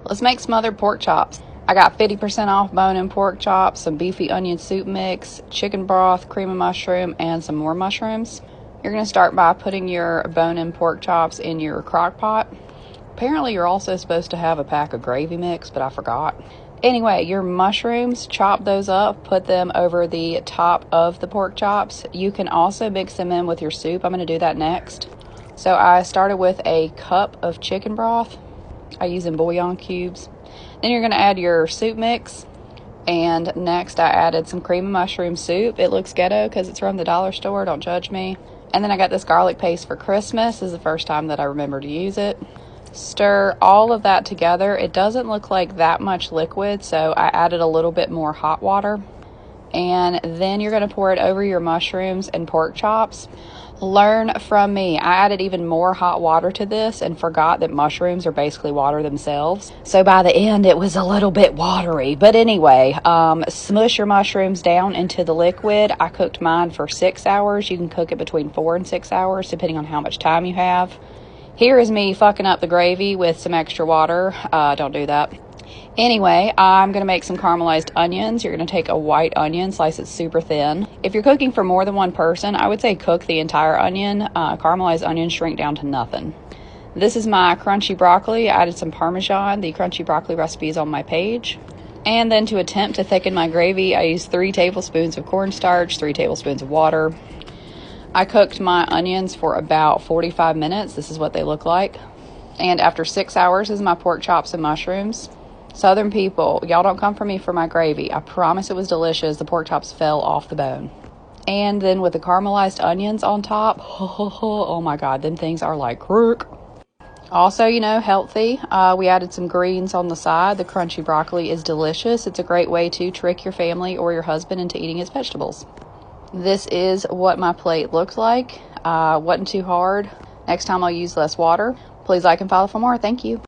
Let's make smothered pork chops. I got 50% off bone-in pork chops, some beefy onion soup mix, chicken broth, cream of mushroom, and some more mushrooms. You're going to start by putting your bone-in pork chops in your crock pot. Apparently, you're also supposed to have a pack of gravy mix, but I forgot. Anyway, your mushrooms, chop those up, put them over the top of the pork chops. You can also mix them in with your soup. I'm going to do that next. So I started with a cup of chicken broth. I use in bouillon cubes. Then you're going to add your soup mix. And next I added some cream of mushroom soup. It looks ghetto because it's from the dollar store. Don't judge me. And then I got this garlic paste for Christmas. This is the first time that I remember to use it. Stir all of that together. It doesn't look like that much liquid, so I added a little bit more hot water. And then you're going to pour it over your mushrooms and pork chops. Learn from me. I added even more hot water to this and forgot that mushrooms are basically water themselves. So by the end, it was a little bit watery. But anyway, smush your mushrooms down into the liquid. I cooked mine for 6 hours. You can cook it between 4 and 6 hours, depending on how much time you have. Here is me fucking up the gravy with some extra water. Don't do that. Anyway, I'm going to make some caramelized onions. You're going to take a white onion, slice it super thin. If you're cooking for more than one person, I would say cook the entire onion. Caramelized onions shrink down to nothing. This is my crunchy broccoli. I added some Parmesan. The crunchy broccoli recipe is on my page. And then to attempt to thicken my gravy, I used 3 tablespoons of cornstarch, 3 tablespoons of water. I cooked my onions for about 45 minutes. This is what they look like. And after 6 hours is my pork chops and mushrooms. Southern people, y'all don't come for me for my gravy. I promise it was delicious. The pork chops fell off the bone. And then with the caramelized onions on top, oh my God, them things are like crook. Also, you know, healthy. We added some greens on the side. The crunchy broccoli is delicious. It's a great way to trick your family or your husband into eating his vegetables. This is what my plate looked like. Wasn't too hard. Next time I'll use less water. Please like and follow for more. Thank you.